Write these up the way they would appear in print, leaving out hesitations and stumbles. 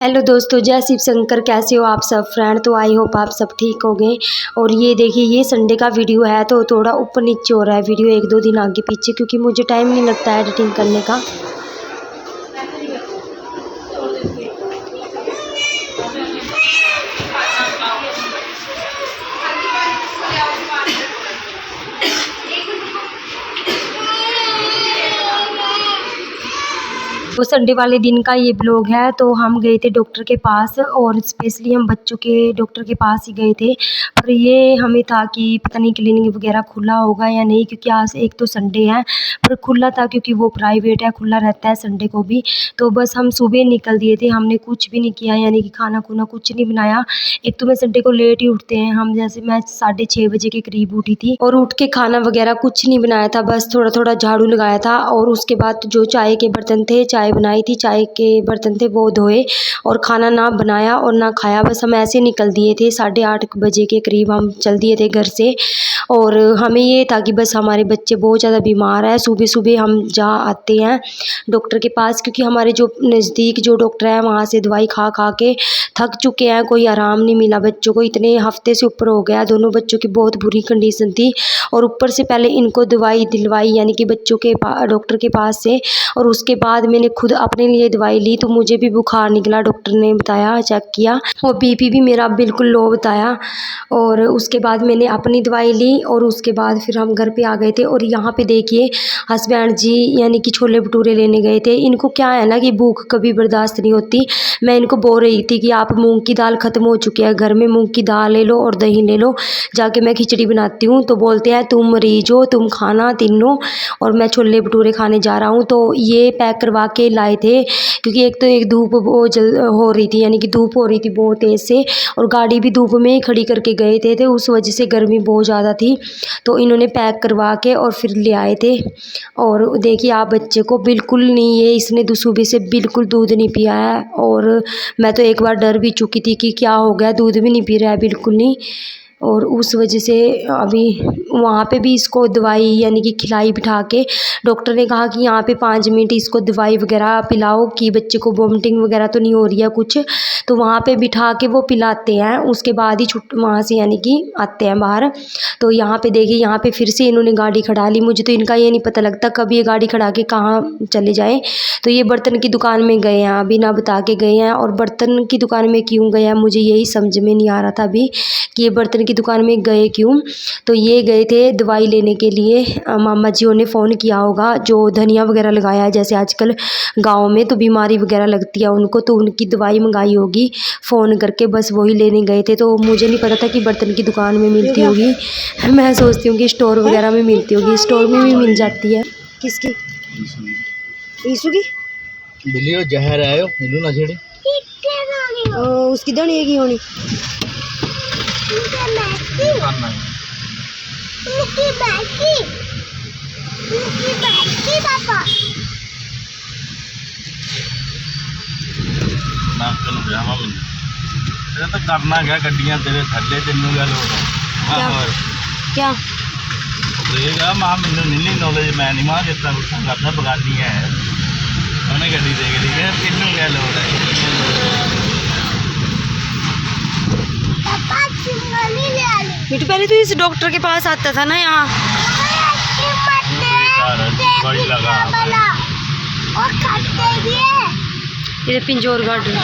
Hello दोस्तों, जय शिव शंकर। कैसे हो आप सब फ्रेंड? तो आई होप आप सब ठीक हो गए। और ये देखिए, ये संडे का वीडियो है तो थोड़ा ऊपर नीचे हो रहा है वीडियो, 1-2 दिन आगे पीछे, क्योंकि मुझे टाइम नहीं लगता है एडिटिंग करने का। तो संडे वाले दिन का ये ब्लॉग है। तो हम गए थे डॉक्टर के पास, और स्पेशली हम बच्चों के डॉक्टर के पास ही गए थे। पर ये हमें था कि पता नहीं क्लिनिक वगैरह खुला होगा या नहीं, क्योंकि आज एक तो संडे है। पर खुला था क्योंकि वो प्राइवेट है, खुला रहता है संडे को भी। तो बस हम सुबह निकल दिए थे, हमने कुछ भी नहीं किया, यानी कि खाना खुना कुछ नहीं बनाया। एक तो मैं संडे को लेट ही उठते हैं हम, जैसे मैं 6:30 बजे के करीब उठी थी, और उठ के खाना वगैरह कुछ नहीं बनाया था, बस थोड़ा थोड़ा झाड़ू लगाया था। और उसके बाद जो चाय के बर्तन थे, चाय बनाई थी, चाय के बर्तन थे वो धोए, और खाना ना बनाया और ना खाया। बस हम ऐसे निकल दिए थे, 8:30 बजे के करीब हम चल दिए थे घर से। और हमें ये था कि बस हमारे बच्चे बहुत ज़्यादा बीमार है, सुबह सुबह हम जा आते हैं डॉक्टर के पास, क्योंकि हमारे जो नज़दीक जो डॉक्टर है वहाँ से दवाई खा खा के थक चुके हैं, कोई आराम नहीं मिला बच्चों को। इतने हफ्ते से ऊपर हो गया, दोनों बच्चों की बहुत बुरी कंडीशन थी, और ऊपर से पहले इनको दवाई दिलवाई, यानी कि बच्चों के डॉक्टर के पास से। और उसके बाद मैंने खुद अपने लिए दवाई ली, तो मुझे भी बुखार निकला, डॉक्टर ने बताया, चेक किया, और बीपी भी मेरा बिल्कुल लो बताया। और उसके बाद मैंने अपनी दवाई ली, और उसके बाद फिर हम घर पे आ गए थे। और यहाँ पे देखिए, हस्बैंड जी यानी कि छोले भटूरे लेने गए थे। इनको क्या है ना कि भूख कभी बर्दाश्त नहीं होती। मैं इनको बोल रही थी कि आप मूंग की दाल ख़त्म हो चुकी है घर में, मूंग की दाल ले लो और दही ले लो, जाके मैं खिचड़ी बनाती हूँ। तो बोलते हैं तुम मरीज हो, तुम खाना तीनों, और मैं छोले भटूरे खाने जा रहा हूँ। तो ये पैक करवा के लाए थे, क्योंकि एक तो एक धूप वो हो रही थी, यानी कि धूप हो रही थी बहुत तेज़ से, और गाड़ी भी धूप में ही खड़ी करके गए थे उस वजह से गर्मी बहुत ज़्यादा थी। तो इन्होंने पैक करवा के और फिर ले आए थे। और देखिए, आप बच्चे को बिल्कुल नहीं, ये इसने सुबह से बिल्कुल दूध नहीं पिया है। और मैं तो एक बार डर भी चुकी थी कि क्या हो गया, दूध भी नहीं पी रहा है बिल्कुल नहीं। और उस वजह से अभी वहाँ पे भी इसको दवाई यानी कि खिलाई बिठा के, डॉक्टर ने कहा कि यहाँ पे 5 मिनट इसको दवाई वगैरह पिलाओ कि बच्चे को वोमिटिंग वगैरह तो नहीं हो रही है कुछ। तो वहाँ पे बिठा के वो पिलाते हैं, उसके बाद ही छुट वहाँ से यानी कि आते हैं बाहर। तो यहाँ पे देखिए, यहाँ पे फिर से इन्होंने गाड़ी खड़ा ली। मुझे तो इनका ये नहीं पता लगता कब ये गाड़ी खड़ा के कहाँ चले जाएँ। तो ये बर्तन की दुकान में गए हैं, अभी ना बता के गए हैं। और बर्तन की दुकान में क्यों गए हैं मुझे यही समझ में नहीं आ रहा था अभी, कि ये बर्तन की दुकान में गए क्यों। तो ये गए थे दवाई लेने के लिए। मामा जी ने फ़ोन किया होगा, जो धनिया वगैरह लगाया है जैसे आजकल गाँव में तो बीमारी वगैरह लगती है उनको, तो उनकी दवाई मंगाई होगी फ़ोन करके, बस वही लेने गए थे। तो मुझे नहीं पता था कि बर्तन की दुकान में मिलती होगी। मैं सोचती हूँ कि स्टोर वगैरह में मिलती होगी, स्टोर में भी मिल जाती है। किसकी? ईसु की बिल्ली जहर आयो हिंदू ना छेड़ी उसकी धनिया की होनी। तो करना क्या गड्डियां तेरे थले तेनू क्या लोड़ है? क्या मां मैनू नहीं नॉलेज, मैं नहीं मां जितना कुछ करना बगानी है उन्हें गड्डी दे के, ठीक है तेनू क्या लोड़ है? मिट्टू, पहले तो इस डॉक्टर के पास आता था ना यहाँ। बड़ी लगा ये पिंजौर गार्डन।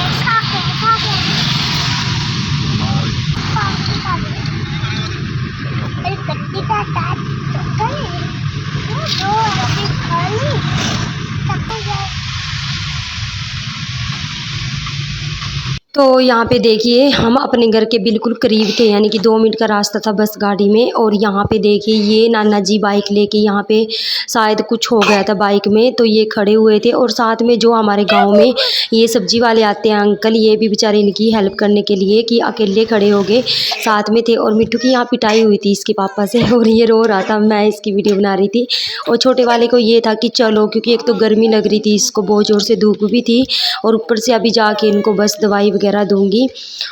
तो यहाँ पे देखिए, हम अपने घर के बिल्कुल करीब थे, यानी कि 2 मिनट का रास्ता था बस गाड़ी में। और यहाँ पे देखिए, ये नाना जी बाइक लेके, यहाँ पे शायद कुछ हो गया था बाइक में, तो ये खड़े हुए थे। और साथ में जो हमारे गांव में ये सब्जी वाले आते हैं अंकल, ये भी बेचारे इनकी हेल्प करने के लिए कि अकेले खड़े हो गए, साथ में थे। और मिट्टू की यहाँ पिटाई हुई थी इसके पापा से, और ये रो रहा था, मैं इसकी वीडियो बना रही थी। और छोटे वाले को ये था कि चलो, क्योंकि एक तो गर्मी लग रही थी इसको, बहुत ज़ोर से धूप भी थी, और ऊपर से अभी जाके इनको बस दवाई वगैरह वगैरह दूंगी।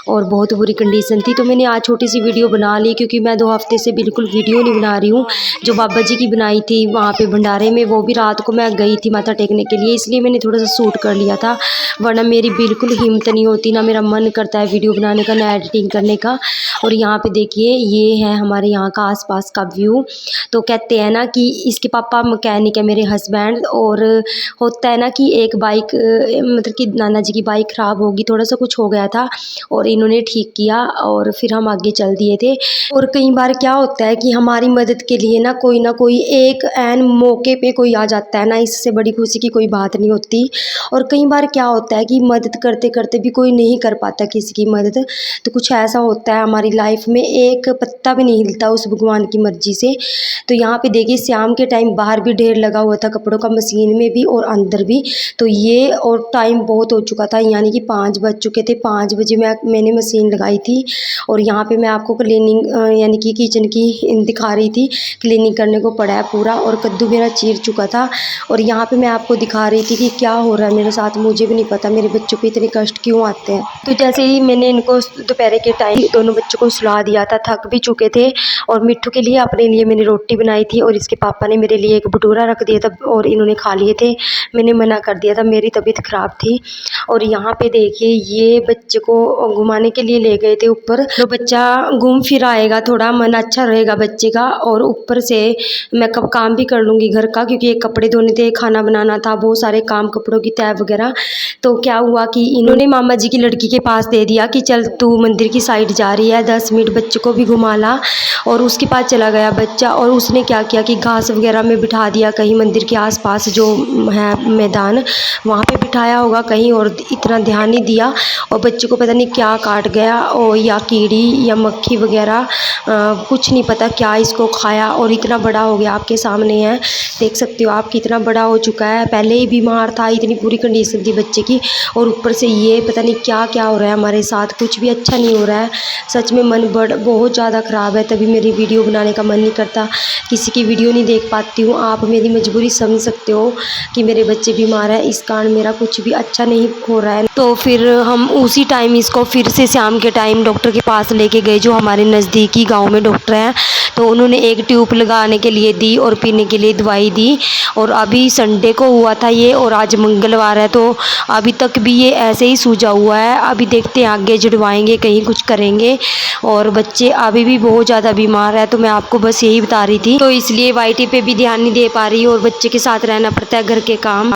और बहुत बुरी कंडीशन थी, तो मैंने आज छोटी सी वीडियो बना ली, क्योंकि मैं 2 हफ्ते से बिल्कुल वीडियो नहीं बना रही हूँ। जो बाबा जी की बनाई थी वहाँ पे भंडारे में, वो भी रात को मैं गई थी माथा टेकने के लिए, इसलिए मैंने थोड़ा सा शूट कर लिया था, वरना मेरी बिल्कुल हिम्मत नहीं होती, ना मेरा मन करता है वीडियो बनाने का, ना एडिटिंग करने का। और यहाँ पे देखिए ये है हमारे यहाँ का आसपास का व्यू। तो कहते हैं ना कि इसके पापा मैकेनिक है मेरे हस्बैंड, और होता है ना कि एक बाइक मतलब कि नाना जी की बाइक ख़राब होगी, थोड़ा सा कुछ हो गया था और इन्होंने ठीक किया और फिर हम आगे चल दिए थे। और कई बार क्या होता है कि हमारी मदद के लिए ना कोई एक ऐन मौके पे कोई आ जाता है ना, इससे बड़ी खुशी की कोई बात नहीं होती। और कई बार क्या होता है कि मदद करते करते भी कोई नहीं कर पाता किसी की मदद, तो कुछ ऐसा होता है हमारी लाइफ में, एक पत्ता भी नहीं हिलता उस भगवान की मर्जी से। तो यहाँ पे देखिए शाम के टाइम बाहर भी ढेर लगा हुआ था कपड़ों का, मशीन में भी और अंदर भी। तो ये और टाइम बहुत हो चुका था, यानी कि 5 बज चुके थे। 5 बजे मैंने मशीन लगाई थी। और यहाँ पे मैं आपको क्लीनिंग यानी कि किचन की दिखा रही थी, क्लीनिंग करने को पड़ा है पूरा, और कद्दू मेरा चीर चुका था। और यहाँ पे मैं आपको दिखा रही थी कि क्या हो रहा है मेरे साथ, मुझे भी नहीं पता मेरे बच्चों को इतने कष्ट क्यों आते हैं। तो जैसे ही मैंने इनको दोपहर के टाइम दोनों बच्चों को सुला दिया था, थक भी चुके थे, और मिट्ठू के लिए अपने लिए मैंने रोटी बनाई थी, और इसके पापा ने मेरे लिए एक भटूरा रख दिया था और इन्होंने खा लिए थे। मैंने मना कर दिया था, मेरी तबीयत ख़राब थी। और यहाँ पे देखिए ये बच्चे को घुमाने के लिए ले गए थे ऊपर, तो बच्चा घूम फिर आएगा, थोड़ा मन अच्छा रहेगा बच्चे का। और ऊपर से मैं कब काम भी कर लूँगी घर का, क्योंकि एक कपड़े धोने थे, खाना बनाना था, बहुत सारे काम, कपड़ों की तय वगैरह। तो क्या हुआ कि इन्होंने मामा जी की लड़की के पास दे दिया कि चल तू मंदिर की साइड जा रही है, 10 मिनट बच्चे को भी घुमा ला। और उसके पास चला गया बच्चा, और उसने क्या किया कि घास वगैरह में बिठा दिया, कहीं मंदिर के आसपास जो है मैदान, वहाँ पे बिठाया होगा कहीं, और इतना ध्यान नहीं दिया। और बच्चे को पता नहीं क्या काट गया, और या कीड़ी या मक्खी वगैरह, कुछ नहीं पता क्या इसको खाया, और इतना बड़ा हो गया, आपके सामने है, देख सकते हो आप कितना बड़ा हो चुका है। पहले ही बीमार था, इतनी बुरी कंडीशन थी बच्चे की, और ऊपर से ये पता नहीं क्या क्या हो रहा है हमारे साथ, कुछ भी अच्छा नहीं हो रहा है। सच में मन बहुत ज़्यादा ख़राब है, तभी मेरी वीडियो बनाने का मन नहीं करता, किसी की वीडियो नहीं देख पाती हूँ। आप मेरी मजबूरी समझ सकते हो कि मेरे बच्चे बीमार है, इस कारण मेरा कुछ भी अच्छा नहीं हो रहा है। तो फिर हम उसी टाइम इसको फिर से शाम के टाइम डॉक्टर के पास लेके गए, जो हमारे नज़दीकी गाँव में डॉक्टर हैं। तो उन्होंने एक ट्यूब लगाने के लिए दी और पीने के लिए दवाई दी। और अभी संडे को हुआ था ये, और आज मंगलवार है, तो अभी तक भी ये ऐसे ही सूजा हुआ है। अभी देखते हैं आगे जुड़वाएंगे, कहीं कुछ करेंगे। और बच्चे अभी भी बहुत ज़्यादा बीमार है, तो मैं आपको बस यही बता रही थी। तो इसलिए वाईटी पे भी ध्यान नहीं दे पा रही, और बच्चे के साथ रहना पड़ता है घर के काम।